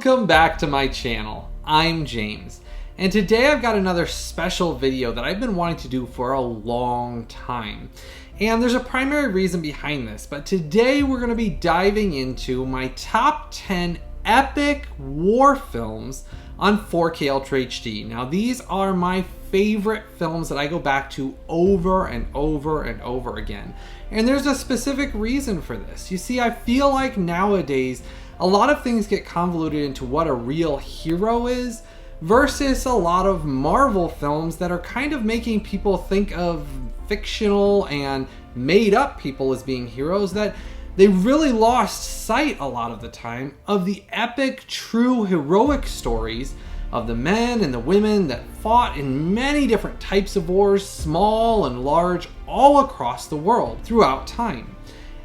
Welcome back to my channel. I'm James, and today I've got another special video that I've been wanting to do for a long time. And there's a primary reason behind this, but today we're going to be diving into my top 10 epic war films on 4K Ultra HD. Now these are my favorite films that I go back to over and over and over again. And there's a specific reason for this. You see, I feel like nowadays a lot of things get convoluted into what a real hero is versus a lot of Marvel films that are kind of making people think of fictional and made up people as being heroes, that they really lost sight a lot of the time of the epic, true, heroic stories of the men and the women that fought in many different types of wars, small and large, all across the world throughout time.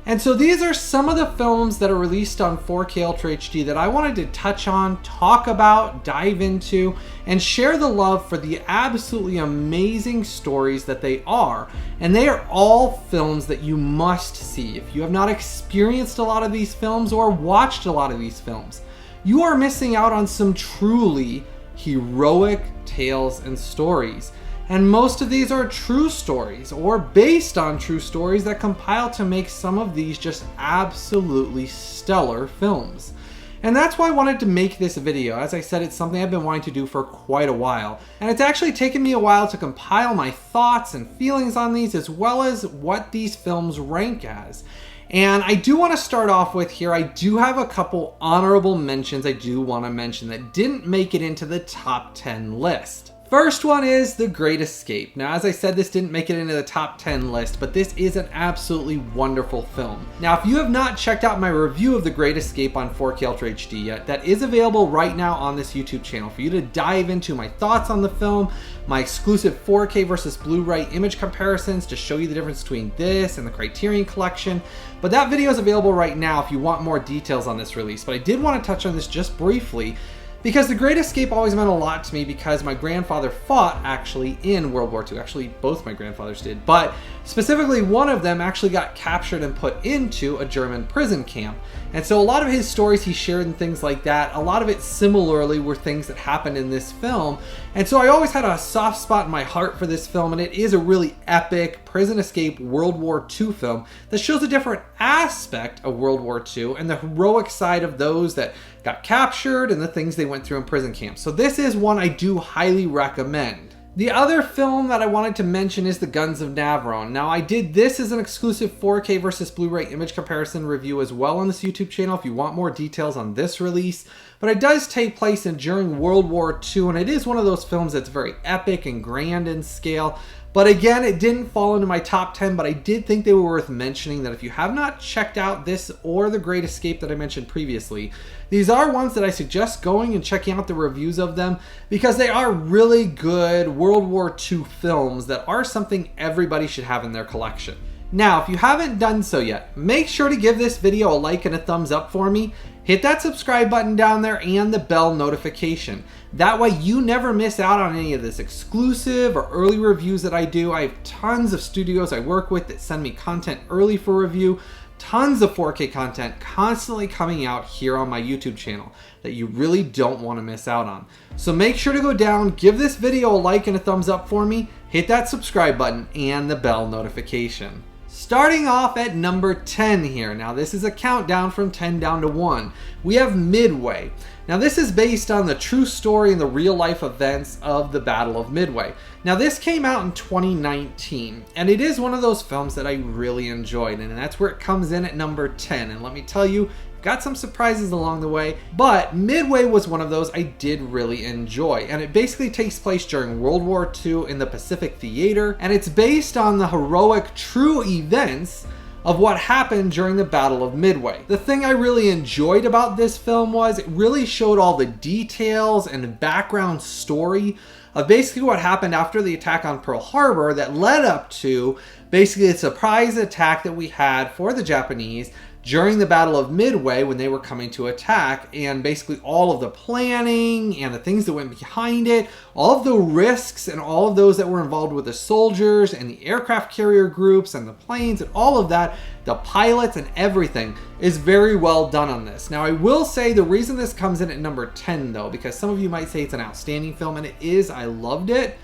And so these are some of the films that are released on 4K Ultra HD that I wanted to touch on, talk about, dive into, and share the love for the absolutely amazing stories that they are. And they are all films that you must see. If you have not experienced a lot of these films or watched a lot of these films, you are missing out on some truly heroic tales and stories. And most of these are true stories or based on true stories that compile to make some of these just absolutely stellar films. And that's why I wanted to make this video. As I said, it's something I've been wanting to do for quite a while. And it's actually taken me a while to compile my thoughts and feelings on these, as well as what these films rank as. And I do want to start off with here, I do have a couple honorable mentions I do want to mention that didn't make it into the top 10 list. First one is The Great Escape. Now, as I said, this didn't make it into the top 10 list, but this is an absolutely wonderful film. Now, if you have not checked out my review of The Great Escape on 4K Ultra HD yet, that is available right now on this YouTube channel for you to dive into my thoughts on the film, my exclusive 4K versus Blu Ray image comparisons to show you the difference between this and the Criterion Collection. But that video is available right now if you want more details on this release. But I did want to touch on this just briefly, because The Great Escape always meant a lot to me because my grandfather fought actually in World War II. Actually, both my grandfathers did, but specifically one of them actually got captured and put into a German prison camp. And so a lot of his stories he shared and things like that, a lot of it similarly were things that happened in this film. And so I always had a soft spot in my heart for this film, and it is a really epic prison escape World War II film that shows a different aspect of World War II and the heroic side of those that got captured and the things they went through in prison camps. So this is one I do highly recommend. The other film that I wanted to mention is The Guns of Navarone. Now, I did this as an exclusive 4K versus Blu Ray image comparison review as well on this YouTube channel if you want more details on this release. But it does take place during World War II, and it is one of those films that's very epic and grand in scale. But again, it didn't fall into my top 10, but I did think they were worth mentioning, that if you have not checked out this or The Great Escape that I mentioned previously, these are ones that I suggest going and checking out the reviews of them, because they are really good World War II films that are something everybody should have in their collection. Now, if you haven't done so yet, make sure to give this video a like and a thumbs up for me. Hit that subscribe button down there and the bell notification. That way you never miss out on any of this exclusive or early reviews that I do. I have tons of studios I work with that send me content early for review. Tons of 4K content constantly coming out here on my YouTube channel that you really don't want to miss out on. So make sure to go down, give this video a like and a thumbs up for me, hit that subscribe button and the bell notification. Starting off at number 10 here. Now this is a countdown from 10 down to 1. We have Midway. Now this is based on the true story and the real life events of the Battle of Midway. Now this came out in 2019, and it is one of those films that I really enjoyed, and that's where it comes in at number 10. And let me tell you, got some surprises along the way, but Midway was one of those I did really enjoy. And it basically takes place during World War II in the Pacific Theater, and it's based on the heroic true events of what happened during the Battle of Midway. The thing I really enjoyed about this film was it really showed all the details and background story of basically what happened after the attack on Pearl Harbor that led up to basically a surprise attack that we had for the Japanese during the Battle of Midway when they were coming to attack, and basically all of the planning and the things that went behind it, all of the risks and all of those that were involved with the soldiers and the aircraft carrier groups and the planes and all of that, the pilots and everything is very well done on this. Now I will say the reason this comes in at number 10 though, because some of you might say it's an outstanding film, and it is. I loved it.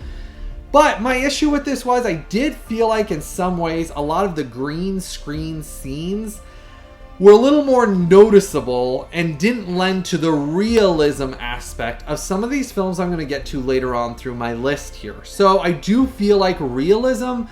But my issue with this was I did feel like in some ways a lot of the green screen scenes were a little more noticeable and didn't lend to the realism aspect of some of these films I'm going to get to later on through my list here. So I do feel like realism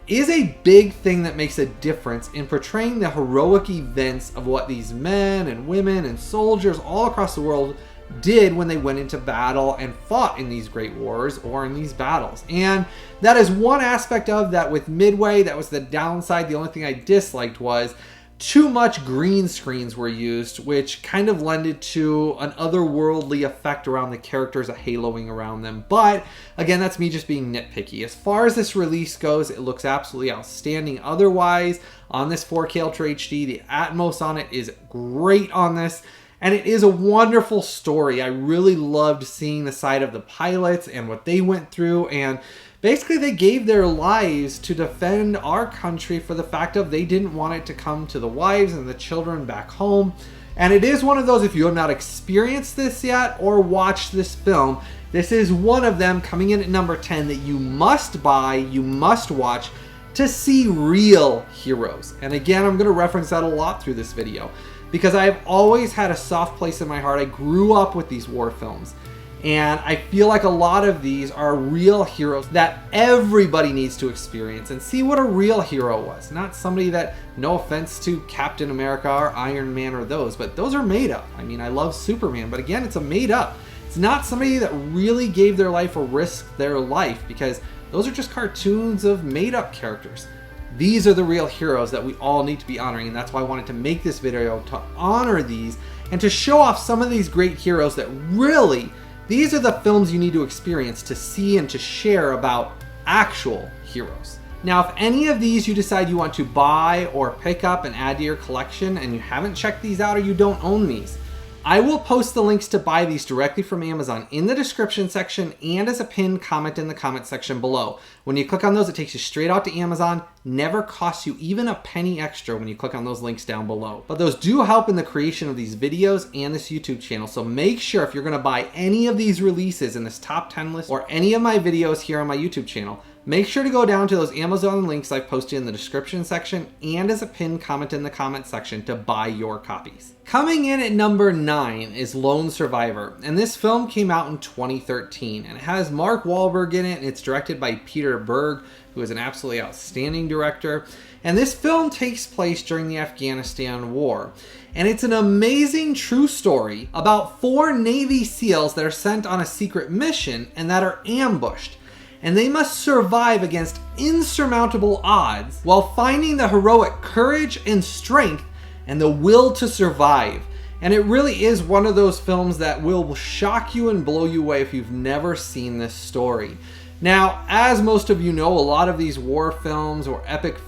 is a big thing that makes a difference in portraying the heroic events of what these men and women and soldiers all across the world did when they went into battle and fought in these great wars or in these battles. And that is one aspect of that with Midway. That was the downside. The only thing I disliked was too much green screens were used, which kind of lended to an otherworldly effect around the characters, a haloing around them. But again, that's me just being nitpicky. As far as this release goes, it looks absolutely outstanding. Otherwise, on this 4K Ultra HD, the Atmos on it is great on this. And it is a wonderful story. I really loved seeing the side of the pilots and what they went through, and basically they gave their lives to defend our country for the fact of they didn't want it to come to the wives and the children back home. And it is one of those, if you have not experienced this yet or watched this film, this is one of them coming in at number 10 that you must buy, you must watch to see real heroes. And again, I'm going to reference that a lot through this video, because I have always had a soft place in my heart. I grew up with these war films, and I feel like a lot of these are real heroes that everybody needs to experience and see what a real hero was. Not somebody that, no offense to Captain America or Iron Man or those, but those are made up. I mean, I love Superman, but again, it's a made up. It's not somebody that really gave their life or risked their life, because those are just cartoons of made up characters. These are the real heroes that we all need to be honoring, and that's why I wanted to make this video, to honor these and to show off some of these great heroes that really, these are the films you need to experience to see and to share about actual heroes. Now, if any of these you decide you want to buy or pick up and add to your collection and you haven't checked these out or you don't own these, I will post the links to buy these directly from Amazon in the description section and as a pinned comment in the comment section below. When you click on those, it takes you straight out to Amazon. Never costs you even a penny extra when you click on those links down below. But those do help in the creation of these videos and this YouTube channel. So make sure if you're going to buy any of these releases in this top 10 list or any of my videos here on my YouTube channel, make sure to go down to those Amazon links I've posted in the description section and as a pinned comment in the comment section to buy your copies. Coming in at number 9 is Lone Survivor, and this film came out in 2013, and it has Mark Wahlberg in it, and it's directed by Peter Berg, who is an absolutely outstanding director. And this film takes place during the Afghanistan War, and it's an amazing true story about 4 Navy SEALs that are sent on a secret mission and that are ambushed. And they must survive against insurmountable odds while finding the heroic courage and strength and the will to survive. And it really is one of those films that will shock you and blow you away if you've never seen this story. Now, as most of you know, a lot of these war films or epic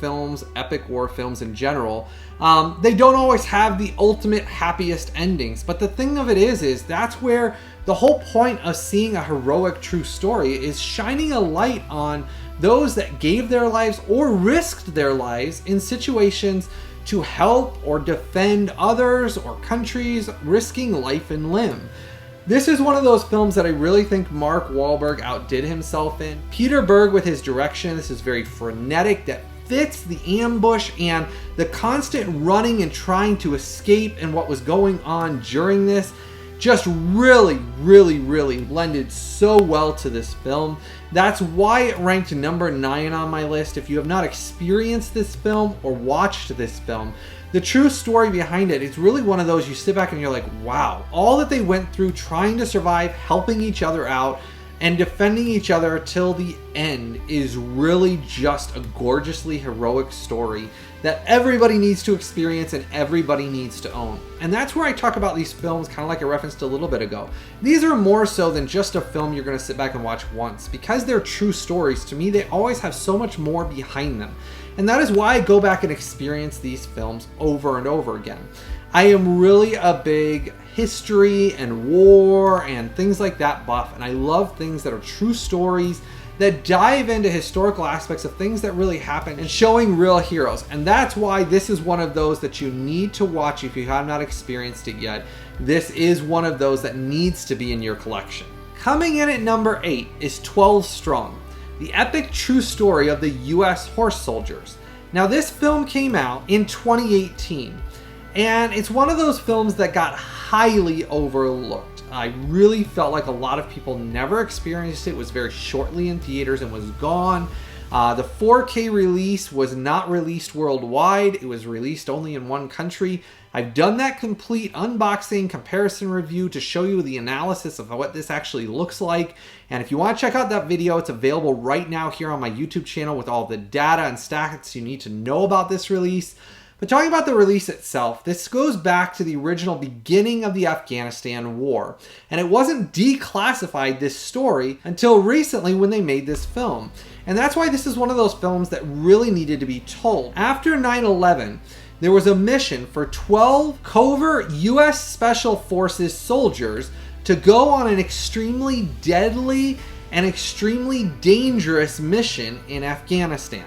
war films in general, they don't always have the ultimate happiest endings. But the thing of it is that's where the whole point of seeing a heroic true story is shining a light on those that gave their lives or risked their lives in situations to help or defend others or countries, risking life and limb. This is one of those films that I really think Mark Wahlberg outdid himself in. Peter Berg with his direction, this is very frenetic, that fits the ambush and the constant running and trying to escape and what was going on during this. Just really blended so well to this film. That's why it ranked number 9 on my list. If you have not experienced this film or watched this film, the true story behind it, it's really one of those you sit back and you're like, wow, all that they went through trying to survive, helping each other out, and defending each other till the end is really just a gorgeously heroic story that everybody needs to experience and everybody needs to own. And that's where I talk about these films, kind of like I referenced a little bit ago. These are more so than just a film you're going to sit back and watch once. Because they're true stories, to me, they always have so much more behind them. And that is why I go back and experience these films over and over again. I am really a big history and war and things like that buff, and I love things that are true stories that dive into historical aspects of things that really happened and showing real heroes. And that's why this is one of those that you need to watch if you have not experienced it yet. This is one of those that needs to be in your collection. Coming in at number 8 is 12 Strong, the epic true story of the US horse soldiers. Now this film came out in 2018, and it's one of those films that got highly overlooked. I really felt like a lot of people never experienced it. It was very shortly in theaters and was gone. The 4K release was not released worldwide. It was released only in one country. I've done that complete unboxing comparison review to show you the analysis of what this actually looks like. And if you want to check out that video, it's available right now here on my YouTube channel with all the data and stats you need to know about this release. But talking about the release itself, this goes back to the original beginning of the Afghanistan war. And it wasn't declassified, this story, until recently when they made this film. And that's why this is one of those films that really needed to be told. After 9/11, there was a mission for 12 covert US Special Forces soldiers to go on an extremely deadly and extremely dangerous mission in Afghanistan.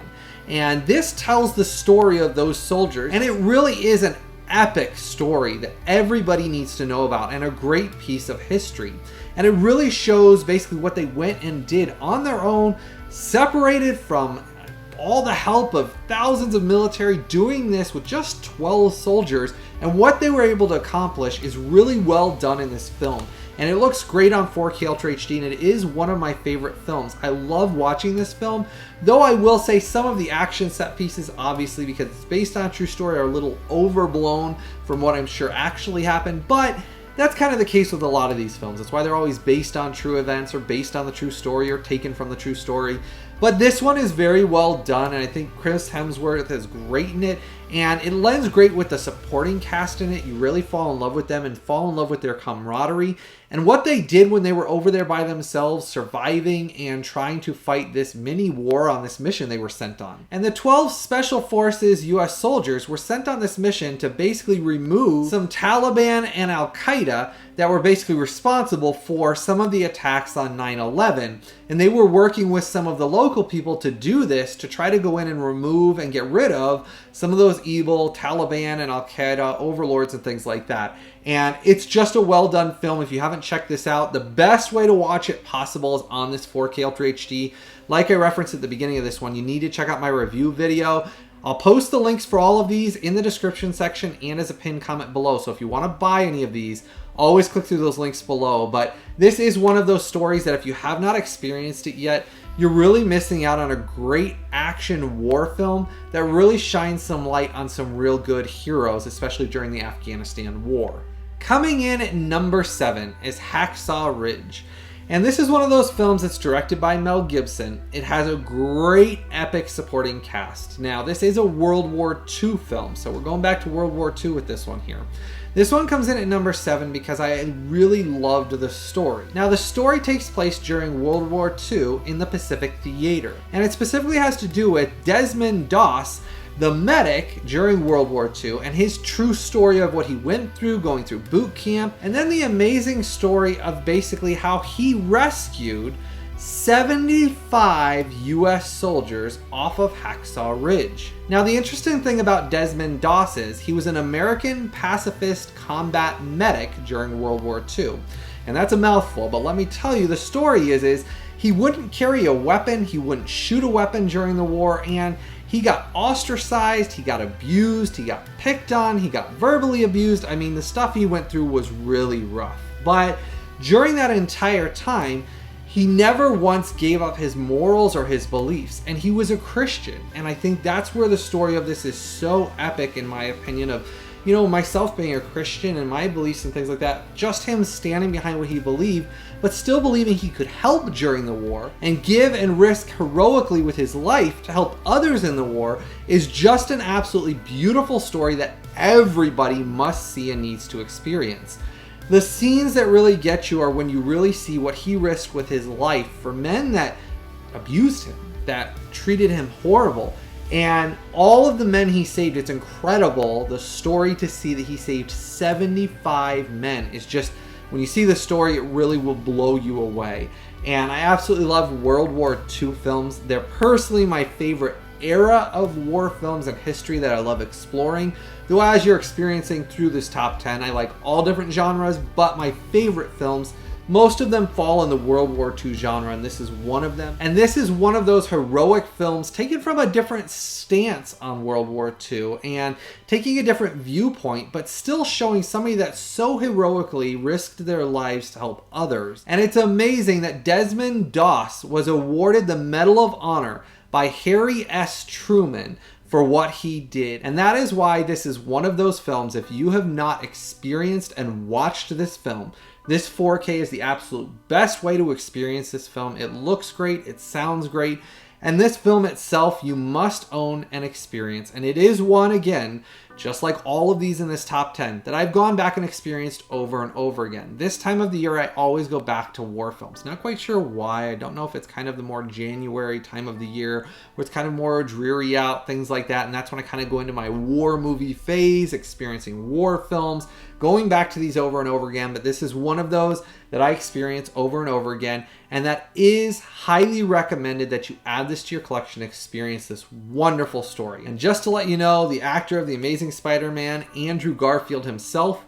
And this tells the story of those soldiers, and it really is an epic story that everybody needs to know about and a great piece of history. And it really shows basically what they went and did on their own, separated from all the help of thousands of military, doing this with just 12 soldiers. And what they were able to accomplish is really well done in this film. And it looks great on 4K Ultra HD, and it is one of my favorite films. I love watching this film, though I will say some of the action set pieces, obviously because it's based on a true story, are a little overblown from what I'm sure actually happened, but that's kind of the case with a lot of these films. That's why they're always based on true events or based on the true story or taken from the true story. But this one is very well done, and I think Chris Hemsworth is great in it, and it lends great with the supporting cast in it. You really fall in love with them and fall in love with their camaraderie and what they did when they were over there by themselves, surviving and trying to fight this mini war on this mission they were sent on. And the 12 Special Forces US soldiers were sent on this mission to basically remove some Taliban and Al-Qaeda that were basically responsible for some of the attacks on 9/11. And they were working with some of the local people to do this, to try to go in and remove and get rid of some of those evil Taliban and Al-Qaeda overlords and things like that. And it's just a well done film. If you haven't checked this out, the best way to watch it possible is on this 4K Ultra HD. Like I referenced at the beginning of this one, you need to check out my review video. I'll post the links for all of these in the description section and as a pinned comment below. So if you want to buy any of these, always click through those links below. But this is one of those stories that if you have not experienced it yet, you're really missing out on a great action war film that really shines some light on some real good heroes, especially during the Afghanistan war. Coming in at number 7 is Hacksaw Ridge. And this is one of those films that's directed by Mel Gibson. It has a great epic supporting cast. Now, this is a World War II film, so we're going back to World War II with this one here. This one comes in at number 7 because I really loved the story. Now, the story takes place during World War II in the Pacific Theater, and it specifically has to do with Desmond Doss, the medic during World War II, and his true story of what he went through, going through boot camp, and then the amazing story of basically how he rescued 75 US soldiers off of Hacksaw Ridge. Now, the interesting thing about Desmond Doss is he was an American pacifist combat medic during World War II. And that's a mouthful, but let me tell you, the story is he wouldn't carry a weapon, he wouldn't shoot a weapon during the war, and he got ostracized, he got abused, he got picked on, he got verbally abused. I mean, the stuff he went through was really rough. But during that entire time, he never once gave up his morals or his beliefs, and he was a Christian. And I think that's where the story of this is so epic, in my opinion, of you know, myself being a Christian and my beliefs and things like that, just him standing behind what he believed, but still believing he could help during the war and give and risk heroically with his life to help others in the war is just an absolutely beautiful story that everybody must see and needs to experience. The scenes that really get you are when you really see what he risked with his life for men that abused him, that treated him horrible. And all of the men he saved, it's incredible. The story to see that he saved 75 men is just, when you see the story, it really will blow you away. And I absolutely love World War II films. They're personally my favorite era of war films and history that I love exploring. Though as you're experiencing through this top 10, I like all different genres, but my favorite films, most of them fall in the World War II genre, and this is one of them. And this is one of those heroic films taken from a different stance on World War II and taking a different viewpoint, but still showing somebody that so heroically risked their lives to help others. And it's amazing that Desmond Doss was awarded the Medal of Honor by Harry S. Truman for what he did. And that is why this is one of those films, if you have not experienced and watched this film, this 4K is the absolute best way to experience this film. It looks great, it sounds great, and this film itself you must own and experience. And it is one, again, just like all of these in this top 10, that I've gone back and experienced over and over again. This time of the year, I always go back to war films. Not quite sure why. I don't know if it's kind of the more January time of the year where it's kind of more dreary out, things like that. And that's when I kind of go into my war movie phase, experiencing war films, going back to these over and over again. But this is one of those that I experience over and over again, and that is highly recommended that you add this to your collection, experience this wonderful story. And just to let you know, the actor of The Amazing Spider-Man, Andrew Garfield himself,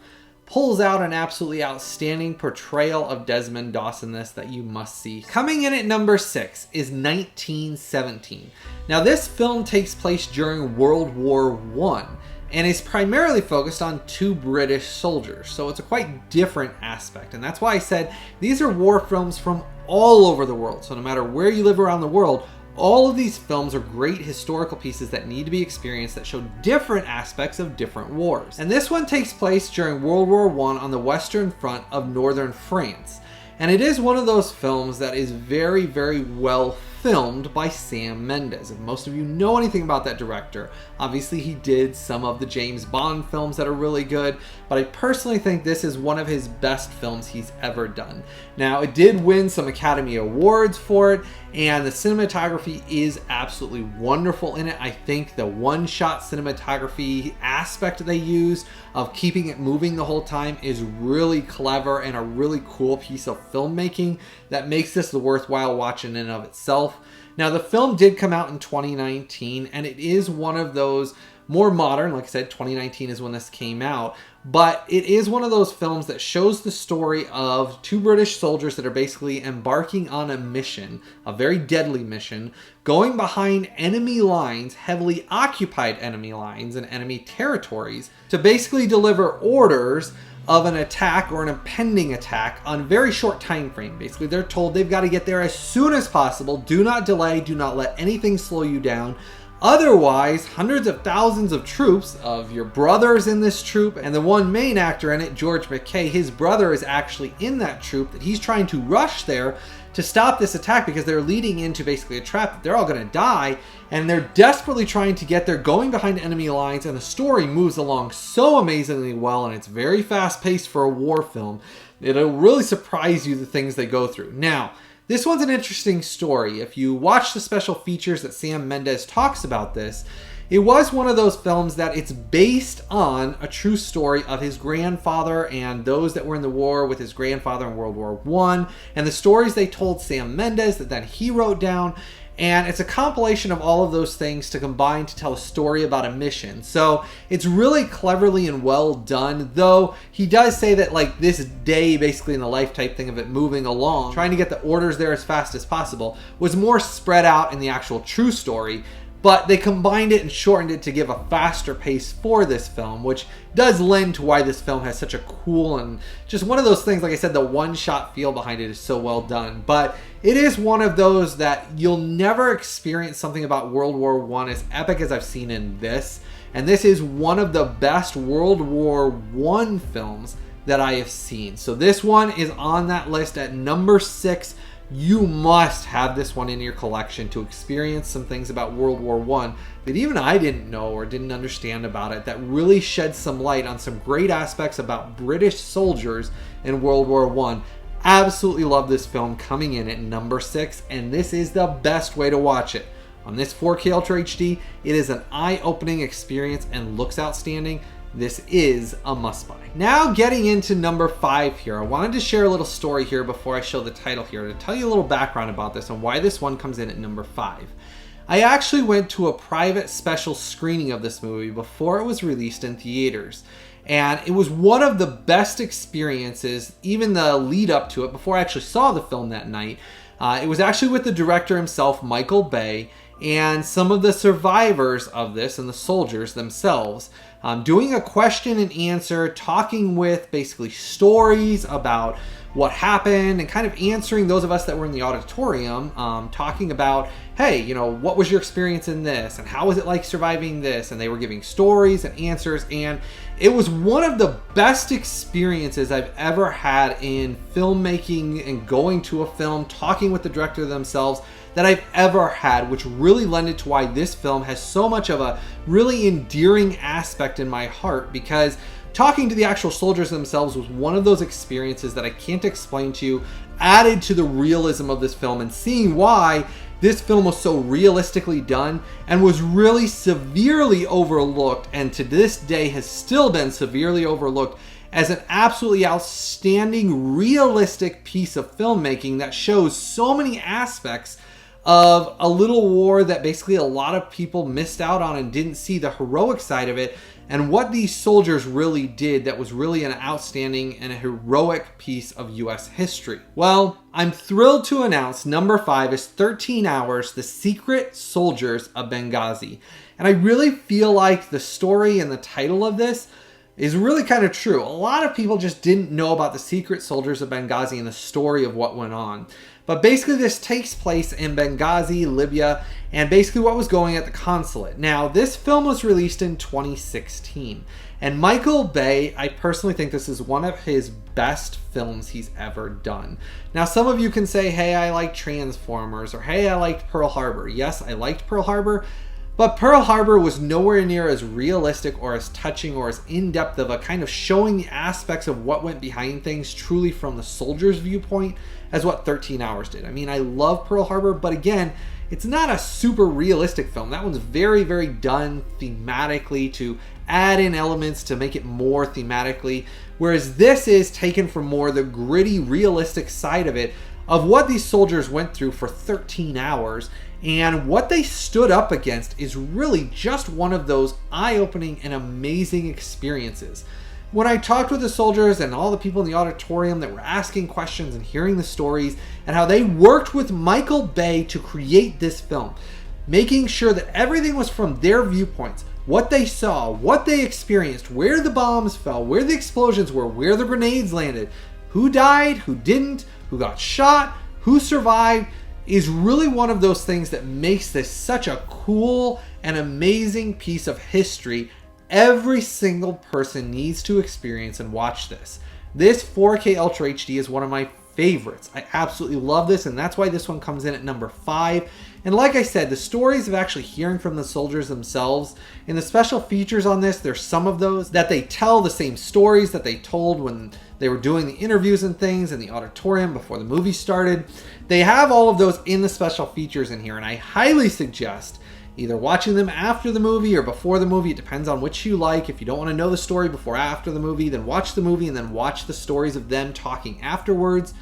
pulls out an absolutely outstanding portrayal of Desmond Doss in this that you must see. Coming in at number 6 is 1917. Now this film takes place during World War I, and is primarily focused on 2 British soldiers. So it's a quite different aspect. And that's why I said these are war films from all over the world. So no matter where you live around the world, all of these films are great historical pieces that need to be experienced that show different aspects of different wars. And this one takes place during World War I on the Western Front of northern France. And it is one of those films that is very, very well filmed by Sam Mendes. If most of you know anything about that director, obviously he did some of the James Bond films that are really good, but I personally think this is one of his best films he's ever done. Now, it did win some Academy Awards for it, and the cinematography is absolutely wonderful in it. I think the one-shot cinematography aspect they used of keeping it moving the whole time is really clever and a really cool piece of filmmaking that makes this the worthwhile watch in and of itself. Now, the film did come out in 2019, and it is one of those more modern, like I said, 2019 is when this came out, but it is one of those films that shows the story of 2 British soldiers that are basically embarking on a mission, a very deadly mission, going behind enemy lines, heavily occupied enemy lines and enemy territories, to basically deliver orders of an attack or an impending attack on a very short time frame. Basically, they're told they've got to get there as soon as possible. Do not delay. Do not let anything slow you down. Otherwise, hundreds of thousands of troops, of your brothers in this troop, and the one main actor in it, George McKay, his brother is actually in that troop that he's trying to rush there to stop this attack because they're leading into basically a trap that they're all going to die, and they're desperately trying to get there, going behind enemy lines, and the story moves along so amazingly well, and it's very fast-paced for a war film. It'll really surprise you the things they go through. Now, this one's an interesting story. If you watch the special features that Sam Mendes talks about this, it was one of those films that it's based on a true story of his grandfather and those that were in the war with his grandfather in World War I, and the stories they told Sam Mendes that then he wrote down. And it's a compilation of all of those things to combine to tell a story about a mission. So it's really cleverly and well done, though he does say that like this day, basically in the life type thing of it moving along, trying to get the orders there as fast as possible, was more spread out in the actual true story. But they combined it and shortened it to give a faster pace for this film, which does lend to why this film has such a cool and just one of those things, like I said, the one-shot feel behind it is so well done. But it is one of those that you'll never experience something about World War I as epic as I've seen in this. And this is one of the best World War I films that I have seen. So this one is on that list at number 6. You must have this one in your collection to experience some things about World War I that even I didn't know or didn't understand about it, that really shed some light on some great aspects about British soldiers in World War I. Absolutely love this film, coming in at number 6, and this is the best way to watch it. On this 4K Ultra HD, it is an eye-opening experience and looks outstanding. This is a must-buy. Now getting into number 5 here, I wanted to share a little story here before I show the title here to tell you a little background about this and why this one comes in at number 5. I actually went to a private special screening of this movie before it was released in theaters. And it was one of the best experiences, even the lead up to it, before I actually saw the film that night. It was actually with the director himself, Michael Bay, and some of the survivors of this and the soldiers themselves, doing a question and answer, talking with basically stories about what happened and kind of answering those of us that were in the auditorium, talking about, hey, you know, what was your experience in this and how was it like surviving this? And they were giving stories and answers, and it was one of the best experiences I've ever had in filmmaking and going to a film, talking with the director themselves, that I've ever had, which really lended to why this film has so much of a really endearing aspect in my heart, because talking to the actual soldiers themselves was one of those experiences that I can't explain to you, added to the realism of this film, and seeing why this film was so realistically done and was really severely overlooked, and to this day has still been severely overlooked as an absolutely outstanding, realistic piece of filmmaking that shows so many aspects of a little war that basically a lot of people missed out on and didn't see the heroic side of it, and what these soldiers really did that was really an outstanding and a heroic piece of US history. Well, I'm thrilled to announce number 5 is 13 Hours, The Secret Soldiers of Benghazi. And I really feel like the story and the title of this is really kind of true. A lot of people just didn't know about the secret soldiers of Benghazi and the story of what went on. But basically this takes place in Benghazi, Libya, and basically what was going at the consulate. Now, this film was released in 2016. And Michael Bay, I personally think this is one of his best films he's ever done. Now, some of you can say, hey, I like Transformers, or hey, I liked Pearl Harbor. Yes, I liked Pearl Harbor, but Pearl Harbor was nowhere near as realistic or as touching or as in-depth of a kind of showing the aspects of what went behind things truly from the soldier's viewpoint as what 13 Hours did. I mean, I love Pearl Harbor, but again, it's not a super realistic film. That one's very, very done thematically to add in elements to make it more thematically, whereas this is taken from more the gritty, realistic side of it, of what these soldiers went through for 13 hours, and what they stood up against is really just one of those eye-opening and amazing experiences. When I talked with the soldiers and all the people in the auditorium that were asking questions and hearing the stories and how they worked with Michael Bay to create this film, making sure that everything was from their viewpoints, what they saw, what they experienced, where the bombs fell, where the explosions were, where the grenades landed, who died, who didn't, who got shot, who survived, is really one of those things that makes this such a cool and amazing piece of history. Every single person needs to experience and watch this. This 4K Ultra HD is one of my favorites. I absolutely love this, and that's why this one comes in at number 5. And like I said, the stories of actually hearing from the soldiers themselves, in the special features on this, there's some of those that they tell the same stories that they told when they were doing the interviews and things in the auditorium before the movie started. They have all of those in the special features in here, and I highly suggest either watching them after the movie or before the movie. It depends on which you like. If you don't want to know the story before or after the movie, then watch the movie and then watch the stories of them talking afterwards.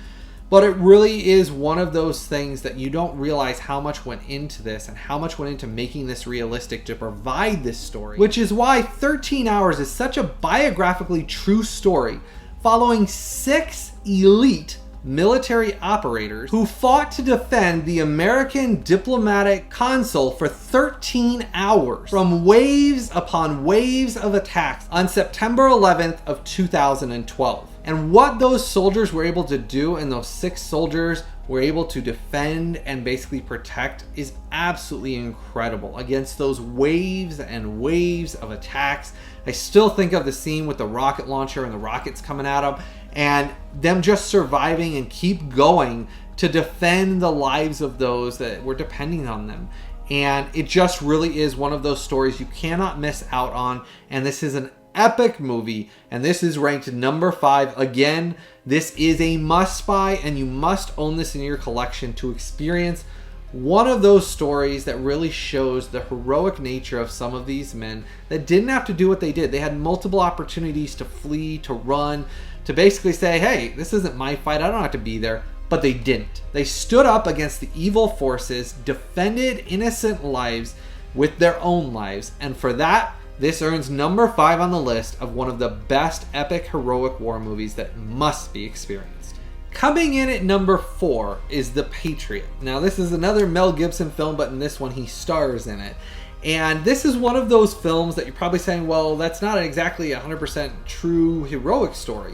But it really is one of those things that you don't realize how much went into this and how much went into making this realistic to provide this story, which is why 13 Hours is such a biographically true story following 6 elite military operators who fought to defend the American diplomatic consul for 13 hours from waves upon waves of attacks on September 11th of 2012. And what those soldiers were able to do, and those 6 soldiers were able to defend and basically protect, is absolutely incredible against those waves and waves of attacks. I still think of the scene with the rocket launcher and the rockets coming at them, and them just surviving and keep going to defend the lives of those that were depending on them. And it just really is one of those stories you cannot miss out on. And this is an epic movie, and this is ranked number 5. Again, this is a must buy, and you must own this in your collection to experience one of those stories that really shows the heroic nature of some of these men that didn't have to do what they did. They had multiple opportunities to flee, to run, to basically say, hey, this isn't my fight, I don't have to be there. But they didn't. They stood up against the evil forces, defended innocent lives with their own lives, and for that, this earns number 5 on the list of one of the best epic heroic war movies that must be experienced. Coming in at number 4 is The Patriot. Now, this is another Mel Gibson film, but in this one he stars in it. And this is one of those films that you're probably saying, well, that's not exactly a 100% true heroic story.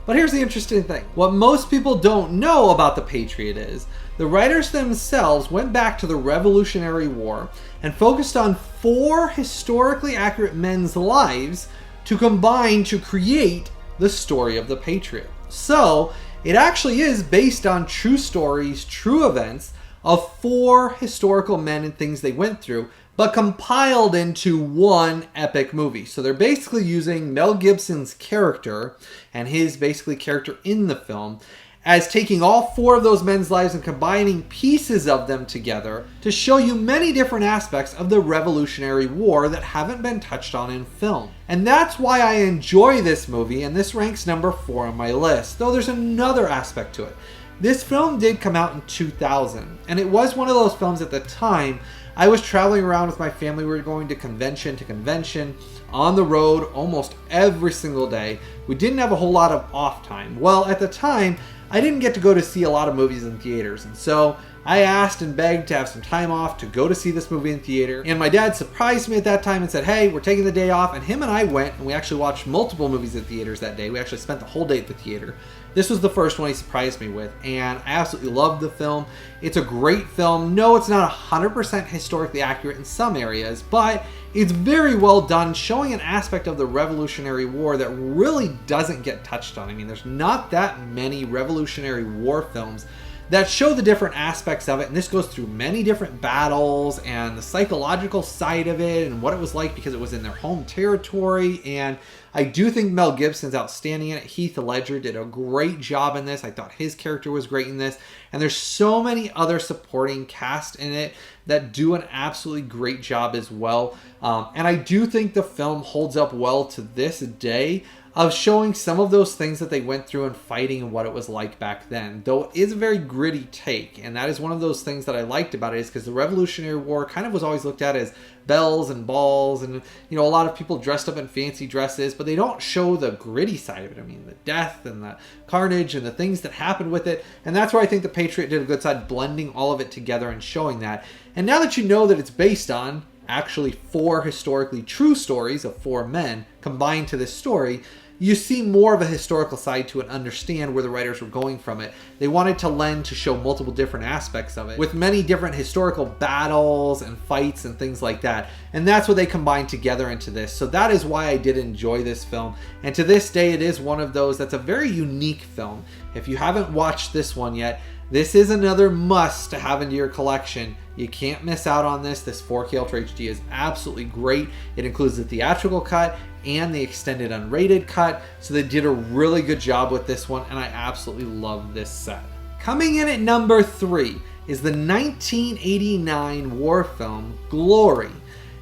But here's the interesting thing. What most people don't know about The Patriot is the writers themselves went back to the Revolutionary War and focused on 4 historically accurate men's lives to combine to create the story of The Patriot. So it actually is based on true stories, true events of 4 historical men and things they went through, but compiled into one epic movie. So they're basically using Mel Gibson's character and his basically character in the film as taking all 4 of those men's lives and combining pieces of them together to show you many different aspects of the Revolutionary War that haven't been touched on in film. And that's why I enjoy this movie, and this ranks number 4 on my list, though there's another aspect to it. This film did come out in 2000, and it was one of those films at the time. I was traveling around with my family. We were going to convention on the road almost every single day. We didn't have a whole lot of off time. Well, at the time, I didn't get to go to see a lot of movies in theaters, and so I asked and begged to have some time off to go to see this movie in theater. And my dad surprised me at that time and said, hey, we're taking the day off. And him and I went, and we actually watched multiple movies at theaters that day. We actually spent the whole day at the theater. This was the first one he surprised me with, and I absolutely loved the film. It's a great film. No, it's not 100% historically accurate in some areas, but it's very well done, showing an aspect of the Revolutionary War that really doesn't get touched on. I mean, there's not that many Revolutionary War films that show the different aspects of it, and this goes through many different battles and the psychological side of it and what it was like because it was in their home territory. And I do think Mel Gibson's outstanding in it. Heath Ledger did a great job in this. I thought his character was great in this, and there's so many other supporting cast in it that do an absolutely great job as well. And I do think the film holds up well to this day, of showing some of those things that they went through in fighting and what it was like back then. Though it is a very gritty take, and that is one of those things that I liked about it, is because the Revolutionary War kind of was always looked at as bells and balls and, you know, a lot of people dressed up in fancy dresses, but they don't show the gritty side of it. I mean, the death and the carnage and the things that happened with it. And that's where I think The Patriot did a good side, blending all of it together and showing that. And now that you know that it's based on actually 4 historically true stories of 4 men combined to this story, you see more of a historical side to it and understand where the writers were going from it. They wanted to lend to show multiple different aspects of it with many different historical battles and fights and things like that. And that's what they combined together into this. So that is why I did enjoy this film. And to this day, it is one of those that's a very unique film. If you haven't watched this one yet, this is another must to have into your collection. You can't miss out on this. This 4K Ultra HD is absolutely great. It includes the theatrical cut and the extended unrated cut. So they did a really good job with this one, and I absolutely love this set. Coming in at number 3 is the 1989 war film Glory.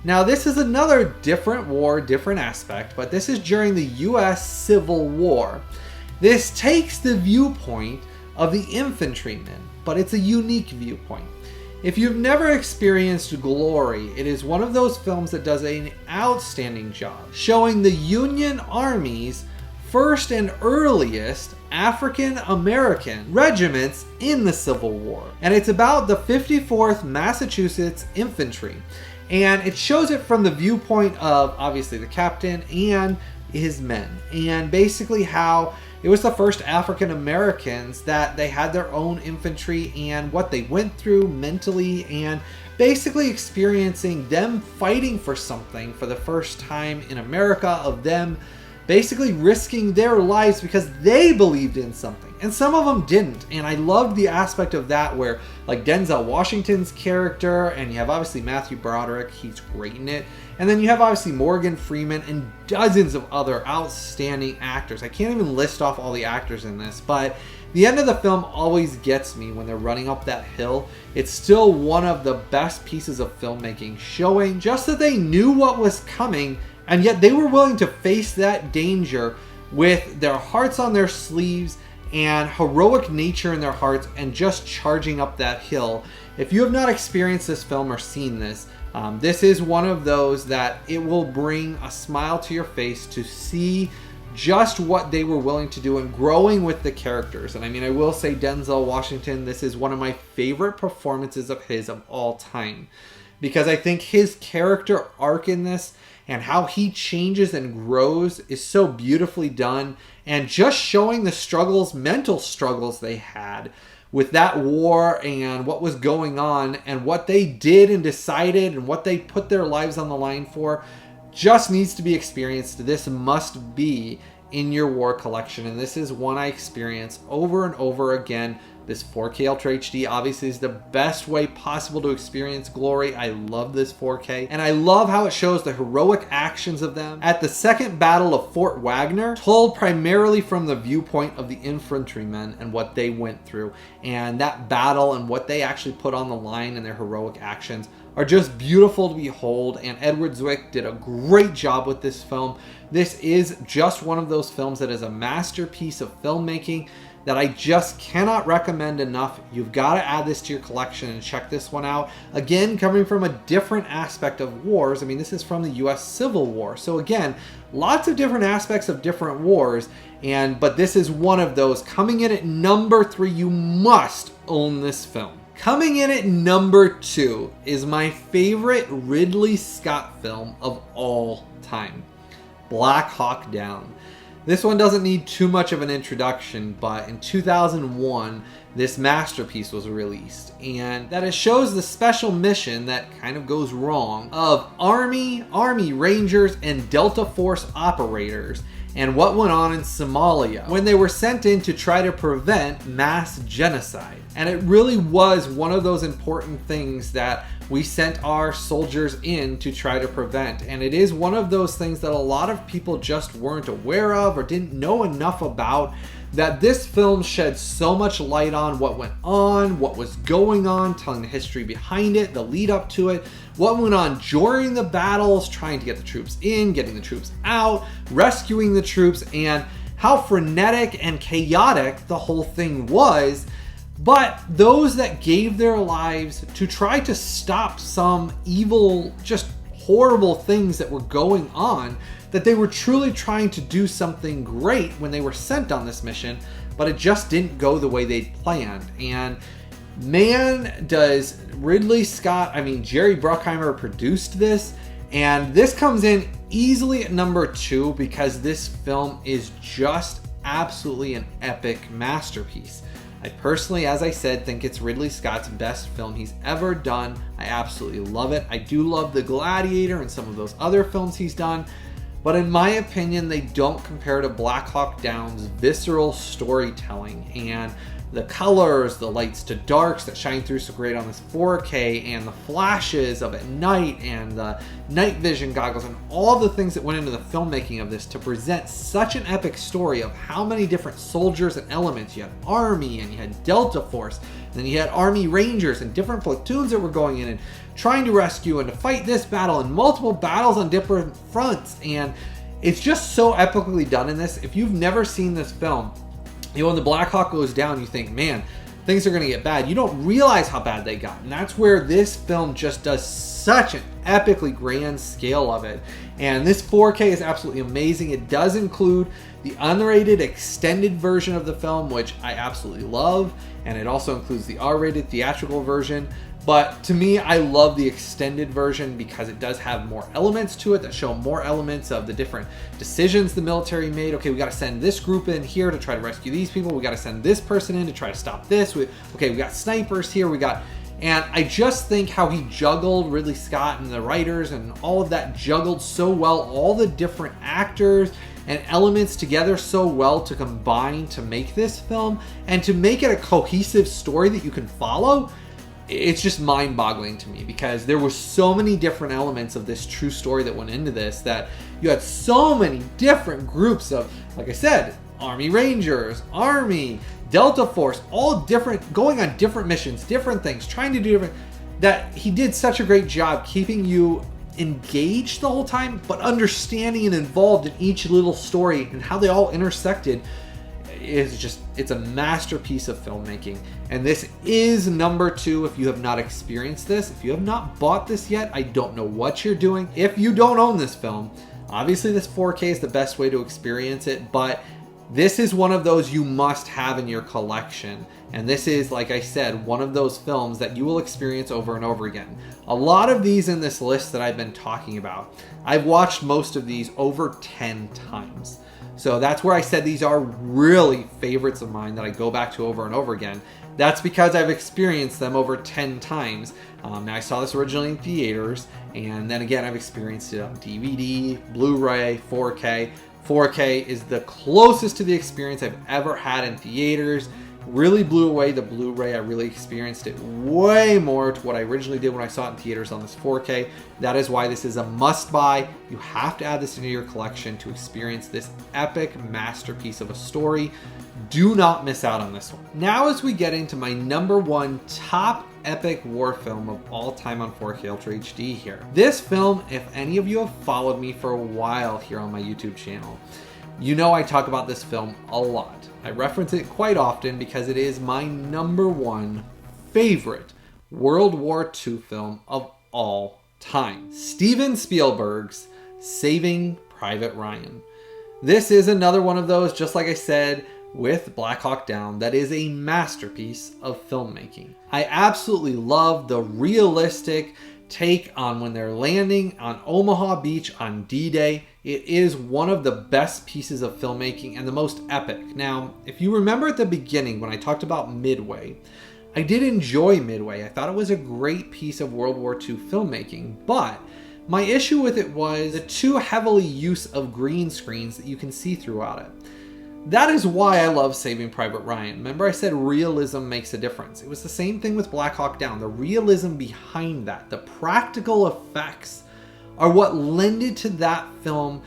Now this is another different war, different aspect, but this is during the US Civil War. This takes the viewpoint of the infantrymen, but it's a unique viewpoint. If you've never experienced Glory, it is one of those films that does an outstanding job showing the Union Army's first and earliest African American regiments in the Civil War. And it's about the 54th Massachusetts Infantry. And it shows it from the viewpoint of obviously the captain and his men, and basically how it was the first African Americans that they had their own infantry, and what they went through mentally, and basically experiencing them fighting for something for the first time in America, of them basically risking their lives because they believed in something. And some of them didn't. And I loved the aspect of that where, like, Denzel Washington's character, and you have obviously Matthew Broderick, he's great in it. And then you have obviously Morgan Freeman and dozens of other outstanding actors. I can't even list off all the actors in this, but the end of the film always gets me when they're running up that hill. It's still one of the best pieces of filmmaking, showing just that they knew what was coming, and yet they were willing to face that danger with their hearts on their sleeves and heroic nature in their hearts, and just charging up that hill. If you have not experienced this film or seen this, this is one of those that it will bring a smile to your face to see just what they were willing to do and growing with the characters. And I mean, I will say Denzel Washington, this is one of my favorite performances of his of all time, because I think his character arc in this and how he changes and grows is so beautifully done, and just showing the struggles, mental struggles they had with that war and what was going on and what they did and decided and what they put their lives on the line for, just needs to be experienced. This must be in your war collection, and this is one I experience over and over again. This 4K Ultra HD obviously is the best way possible to experience glory. I love this 4K, and I love how it shows the heroic actions of them at the Second Battle of Fort Wagner, told primarily from the viewpoint of the infantrymen and what they went through, and that battle and what they actually put on the line and their heroic actions are just beautiful to behold. And Edward Zwick did a great job with this film. This is just one of those films that is a masterpiece of filmmaking that I just cannot recommend enough. You've got to add this to your collection and check this one out. Again, coming from a different aspect of wars. I mean, this is from the US Civil War. So again, lots of different aspects of different wars. But this is one of those. Coming in at number 3, you must own this film. Coming in at number 2 is my favorite Ridley Scott film of all time, Black Hawk Down. This one doesn't need too much of an introduction, but in 2001, this masterpiece was released, and that it shows the special mission that kind of goes wrong of Army Rangers, and Delta Force operators, and what went on in Somalia when they were sent in to try to prevent mass genocide. And it really was one of those important things that we sent our soldiers in to try to prevent. And it is one of those things that a lot of people just weren't aware of or didn't know enough about, that this film shed so much light on what went on, what was going on, telling the history behind it, the lead up to it, what went on during the battles, trying to get the troops in, getting the troops out, rescuing the troops, and how frenetic and chaotic the whole thing was. But those that gave their lives to try to stop some evil, just horrible things that were going on, that they were truly trying to do something great when they were sent on this mission, but it just didn't go the way they'd planned. And man, does Ridley Scott, Jerry Bruckheimer produced this, and this comes in easily at number 2 because this film is just absolutely an epic masterpiece. I personally, as I said, think it's Ridley Scott's best film he's ever done. I absolutely love it. I do love The Gladiator and some of those other films he's done, but in my opinion, they don't compare to Black Hawk Down's visceral storytelling and the colors, the lights to darks that shine through so great on this 4K, and the flashes of at night and the night vision goggles and all the things that went into the filmmaking of this to present such an epic story of how many different soldiers and elements. You had Army, and you had Delta Force, and then you had Army Rangers and different platoons that were going in and trying to rescue and to fight this battle and multiple battles on different fronts. And it's just so epically done in this. If you've never seen this film, when the Black Hawk goes down, you think, man, things are going to get bad. You don't realize how bad they got. And that's where this film just does such an epically grand scale of it. And this 4K is absolutely amazing. It does include the unrated extended version of the film, which I absolutely love. And it also includes the R-rated theatrical version. But to me, I love the extended version because it does have more elements to it that show more elements of the different decisions the military made. Okay, we got to send this group in here to try to rescue these people. We got to send this person in to try to stop this. Okay, we got snipers here. And I just think how he juggled, Ridley Scott and the writers and all of that juggled so well, all the different actors and elements together so well to combine to make this film and to make it a cohesive story that you can follow. It's just mind-boggling to me because there were so many different elements of this true story that went into this, that you had so many different groups of, like I said, Army Rangers, Army, Delta Force, all different, going on different missions, different things, trying to do different, that he did such a great job keeping you engaged the whole time, but understanding and involved in each little story and how they all intersected. It's a masterpiece of filmmaking. And this is number 2 if you have not experienced this. If you have not bought this yet, I don't know what you're doing. If you don't own this film, obviously this 4K is the best way to experience it, but this is one of those you must have in your collection. And this is, like I said, one of those films that you will experience over and over again. A lot of these in this list that I've been talking about, I've watched most of these over 10 times. So that's where I said these are really favorites of mine that I go back to over and over again. That's because I've experienced them over 10 times. Now I saw this originally in theaters, and then again I've experienced it on DVD, Blu-ray, 4K. 4K is the closest to the experience I've ever had in theaters. Really blew away the Blu-ray. I really experienced it way more to what I originally did when I saw it in theaters on this 4K. That is why this is a must-buy. You have to add this into your collection to experience this epic masterpiece of a story. Do not miss out on this one. Now as we get into my number 1 top epic war film of all time on 4K Ultra HD here. This film, if any of you have followed me for a while here on my YouTube channel, you know I talk about this film a lot. I reference it quite often because it is my number 1 favorite World War II film of all time. Steven Spielberg's Saving Private Ryan. This is another one of those, just like I said, with Black Hawk Down, that is a masterpiece of filmmaking. I absolutely love the realistic take on when they're landing on Omaha Beach on D-Day. It is one of the best pieces of filmmaking and the most epic. Now, if you remember at the beginning when I talked about Midway, I did enjoy Midway. I thought it was a great piece of World War II filmmaking, but my issue with it was the too heavily use of green screens that you can see throughout it. That is why I love Saving Private Ryan. Remember I said realism makes a difference. It was the same thing with Black Hawk Down. The realism behind that, the practical effects are what lended to that film,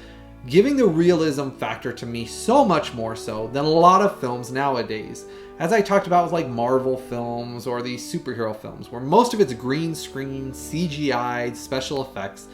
giving the realism factor to me so much more so than a lot of films nowadays. As I talked about with like Marvel films or these superhero films, where most of it's green screen, CGI, special effects,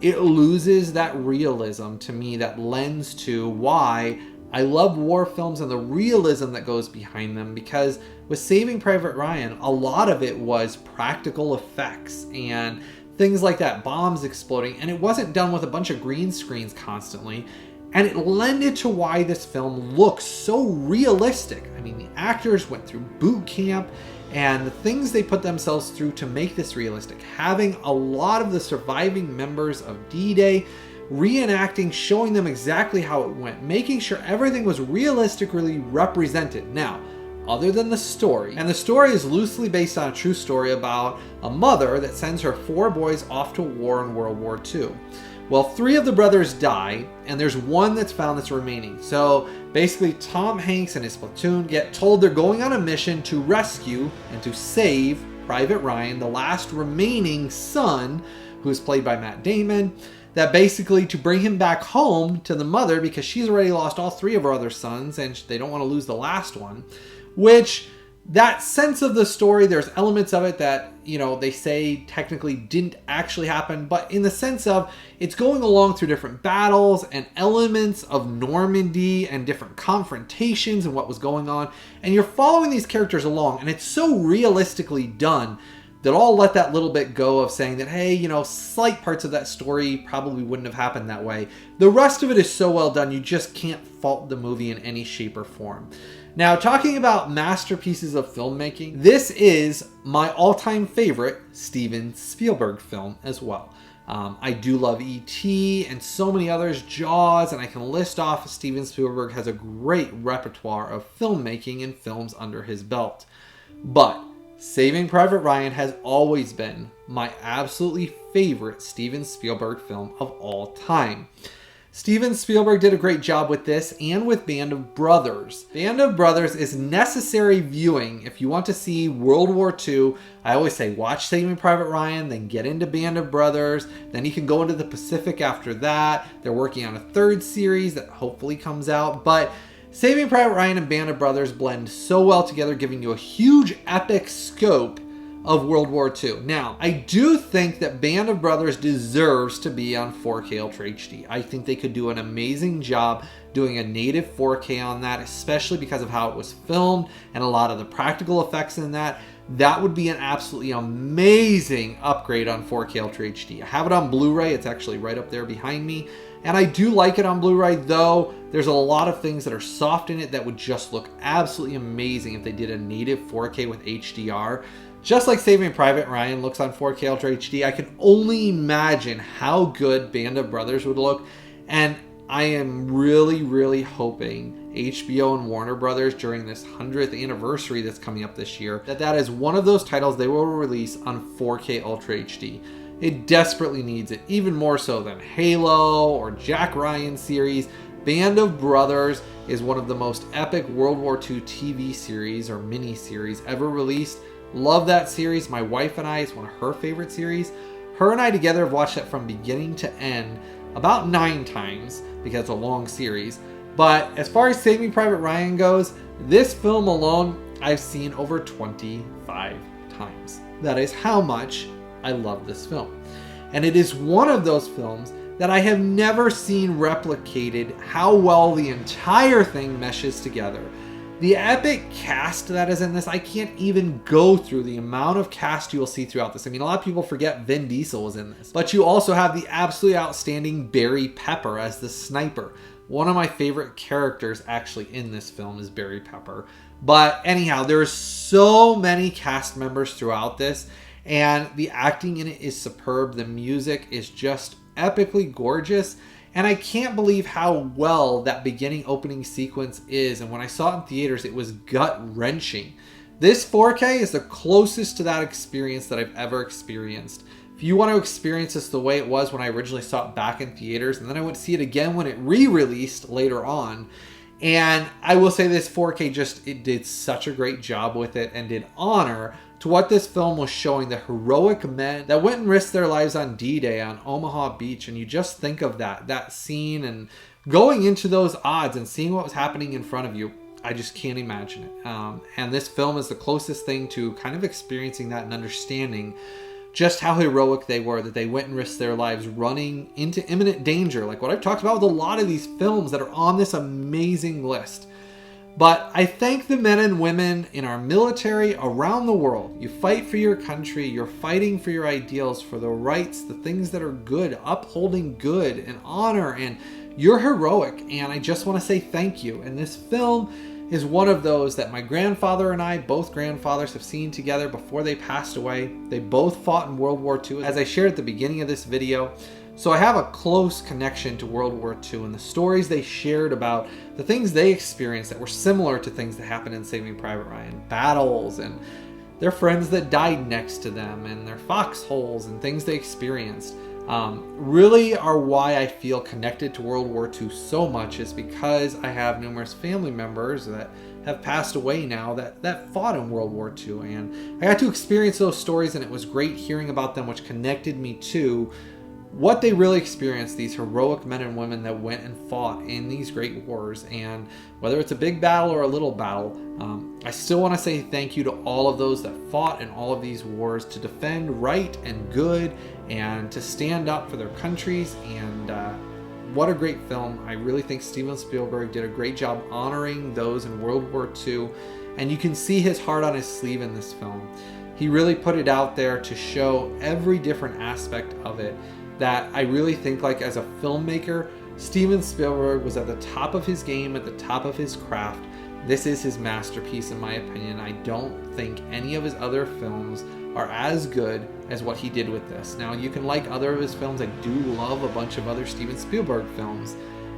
it loses that realism to me that lends to why I love war films and the realism that goes behind them, because with Saving Private Ryan, a lot of it was practical effects and things like that, bombs exploding, and it wasn't done with a bunch of green screens constantly, and it lended to why this film looks so realistic. I mean, the actors went through boot camp, and the things they put themselves through to make this realistic, having a lot of the surviving members of D-Day reenacting, showing them exactly how it went, making sure everything was realistically represented. Now, other than the story, and the story is loosely based on a true story about a mother that sends her 4 boys off to war in World War II. Well, 3 of the brothers die, and there's 1 that's found that's remaining. So basically, Tom Hanks and his platoon get told they're going on a mission to rescue and to save Private Ryan, the last remaining son, who is played by Matt Damon, that basically to bring him back home to the mother, because she's already lost all 3 of her other sons and they don't want to lose the last one. Which, that sense of the story, there's elements of it that, you know, they say technically didn't actually happen, but in the sense of it's going along through different battles and elements of Normandy and different confrontations and what was going on, and you're following these characters along, and it's so realistically done they'll all let that little bit go of saying that, hey, you know, slight parts of that story probably wouldn't have happened that way. The rest of it is so well done, you just can't fault the movie in any shape or form. Now, talking about masterpieces of filmmaking, this is my all-time favorite Steven Spielberg film as well. I do love E.T. and so many others, Jaws, and I can list off Steven Spielberg has a great repertoire of filmmaking and films under his belt. But Saving Private Ryan has always been my absolutely favorite Steven Spielberg film of all time. Steven Spielberg did a great job with this and with Band of Brothers. Band of Brothers is necessary viewing if you want to see World War II. I always say watch Saving Private Ryan, then get into Band of Brothers. Then you can go into the Pacific after that. They're working on a third series that hopefully comes out. But Saving Private Ryan and Band of Brothers blend so well together, giving you a huge epic scope of World War II. Now, I do think that Band of Brothers deserves to be on 4K Ultra HD. I think they could do an amazing job doing a native 4K on that, especially because of how it was filmed and a lot of the practical effects in that. That would be an absolutely amazing upgrade on 4K Ultra HD. I have it on Blu Ray. It's actually right up there behind me. And I do like it on Blu Ray, though there's a lot of things that are soft in it that would just look absolutely amazing if they did a native 4K with HDR. Just like Saving Private Ryan looks on 4K Ultra HD, I can only imagine how good Band of Brothers would look. And I am really, really hoping HBO and Warner Brothers during this 100th anniversary that's coming up this year, that is one of those titles they will release on 4K Ultra HD. It desperately needs it, even more so than Halo or Jack Ryan series. Band of Brothers is one of the most epic World War II TV series or mini-series ever released. Love that series. My wife and I, it's one of her favorite series. Her and I together have watched it from beginning to end about 9 times because it's a long series. But as far as Saving Private Ryan goes, this film alone I've seen over 25 times. That is how much I love this film. And it is one of those films that I have never seen replicated how well the entire thing meshes together. The epic cast that is in this, I can't even go through the amount of cast you will see throughout this. I mean, a lot of people forget Vin Diesel was in this. But you also have the absolutely outstanding Barry Pepper as the sniper. One of my favorite characters actually in this film is Barry Pepper. But anyhow, there's so many cast members throughout this, and the acting in it is superb. The music is just epically gorgeous. And I can't believe how well that beginning opening sequence is. And when I saw it in theaters, it was gut-wrenching. This 4K is the closest to that experience that I've ever experienced. If you want to experience this the way it was when I originally saw it back in theaters, and then I went to see it again when it re-released later on. And I will say this 4K it did such a great job with it and did honor to what this film was showing, the heroic men that went and risked their lives on D-Day on Omaha Beach. And you just think of that scene and going into those odds and seeing what was happening in front of you. I just can't imagine it. And this film is the closest thing to kind of experiencing that and understanding just how heroic they were, that they went and risked their lives running into imminent danger, like what I've talked about with a lot of these films that are on this amazing list. But I thank the men and women in our military around the world. You fight for your country, you're fighting for your ideals, for the rights, the things that are good, upholding good and honor, and you're heroic, and I just want to say thank you. And this film is one of those that my grandfather and I, both grandfathers, have seen together before they passed away. They both fought in World War II, as I shared at the beginning of this video. So I have a close connection to World War II and the stories they shared about the things they experienced that were similar to things that happened in Saving Private Ryan. Battles and their friends that died next to them and their foxholes and things they experienced. Really are why I feel connected to World War II so much, is because I have numerous family members that have passed away now that fought in World War II. And I got to experience those stories, and it was great hearing about them, which connected me to what they really experienced, these heroic men and women that went and fought in these great wars. And whether it's a big battle or a little battle, I still want to say thank you to all of those that fought in all of these wars to defend right and good and to stand up for their countries. And what a great film. I really think Steven Spielberg did a great job honoring those in World War II. And you can see his heart on his sleeve in this film. He really put it out there to show every different aspect of it that I really think, like, as a filmmaker, Steven Spielberg was at the top of his game, at the top of his craft. This is his masterpiece, in my opinion. I don't think any of his other films are as good as what he did with this. Now, you can like other of his films. I do love a bunch of other Steven Spielberg films.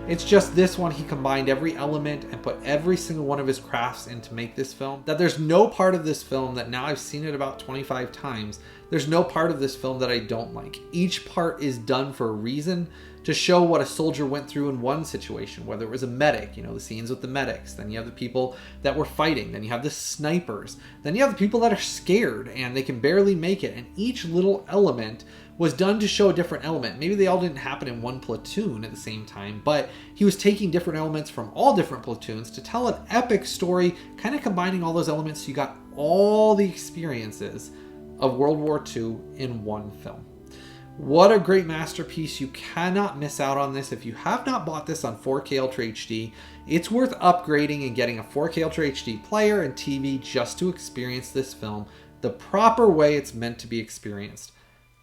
It's just this one, he combined every element and put every single one of his crafts in to make this film. That there's no part of this film that, now I've seen it about 25 times, there's no part of this film that I don't like. Each part is done for a reason, to show what a soldier went through in one situation, whether it was a medic, you know, the scenes with the medics, then you have the people that were fighting, then you have the snipers, then you have the people that are scared and they can barely make it, and each little element was done to show a different element. Maybe they all didn't happen in one platoon at the same time, but he was taking different elements from all different platoons to tell an epic story, kind of combining all those elements so you got all the experiences of World War II in one film. What a great masterpiece. You cannot miss out on this. If you have not bought this on 4K Ultra HD, it's worth upgrading and getting a 4K Ultra HD player and TV just to experience this film the proper way it's meant to be experienced.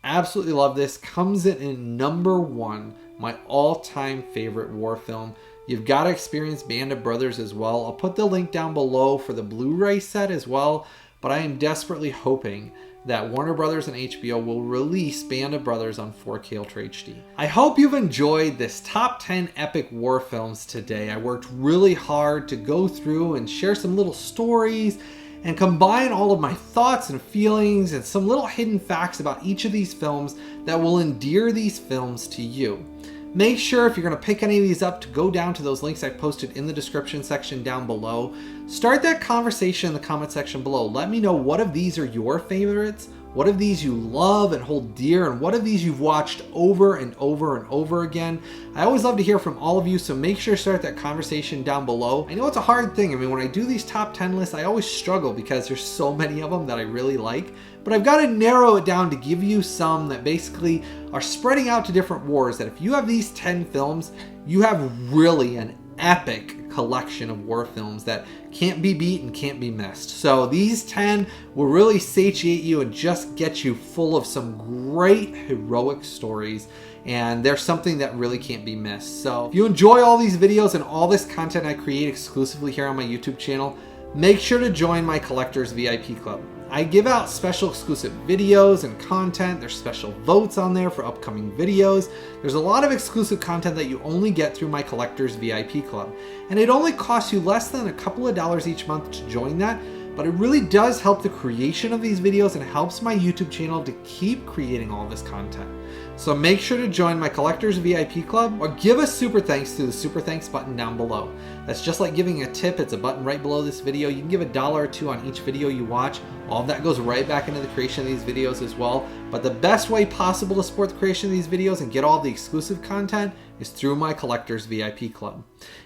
Absolutely love this. Comes in #1, my all-time favorite war film. You've got to experience Band of Brothers as well. I'll put the link down below for the Blu Ray set as well, but I am desperately hoping that Warner Brothers and HBO will release Band of Brothers on 4K Ultra HD. I hope you've enjoyed this top 10 epic war films today. I worked really hard to go through and share some little stories and combine all of my thoughts and feelings and some little hidden facts about each of these films that will endear these films to you. Make sure, if you're going to pick any of these up, to go down to those links I posted in the description section down below. Start that conversation in the comment section below. Let me know what of these are your favorites, what of these you love and hold dear, and what of these you've watched over and over and over again. I always love to hear from all of you, so make sure to start that conversation down below. I know it's a hard thing. I mean, when I do these top 10 lists, I always struggle because there's so many of them that I really like. But I've got to narrow it down to give you some that basically are spreading out to different wars, that if you have these 10 films, you have really an epic collection of war films that can't be beat and can't be missed. So these 10 will really satiate you and just get you full of some great heroic stories, and there's something that really can't be missed. So if you enjoy all these videos and all this content I create exclusively here on my YouTube channel, make sure to join my Collectors VIP Club. I give out special exclusive videos and content. There's special votes on there for upcoming videos. There's a lot of exclusive content that you only get through my Collectors VIP Club. And it only costs you less than a couple of dollars each month to join that, but it really does help the creation of these videos and helps my YouTube channel to keep creating all this content. So make sure to join my Collectors VIP Club or give us super thanks through the super thanks button down below. That's just like giving a tip. It's a button right below this video. You can give $1 or $2 on each video you watch. All of that goes right back into the creation of these videos as well. But the best way possible to support the creation of these videos and get all the exclusive content is through my Collectors VIP Club.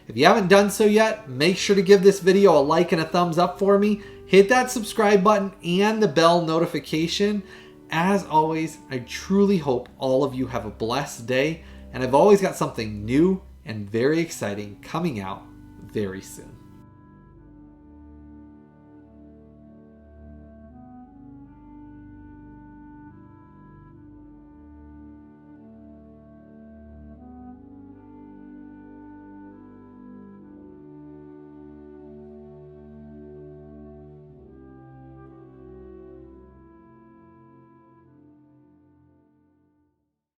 If you haven't done so yet, make sure to give this video a like and a thumbs up for me. Hit that subscribe button and the bell notification. As always, I truly hope all of you have a blessed day, and I've always got something new and very exciting coming out very soon.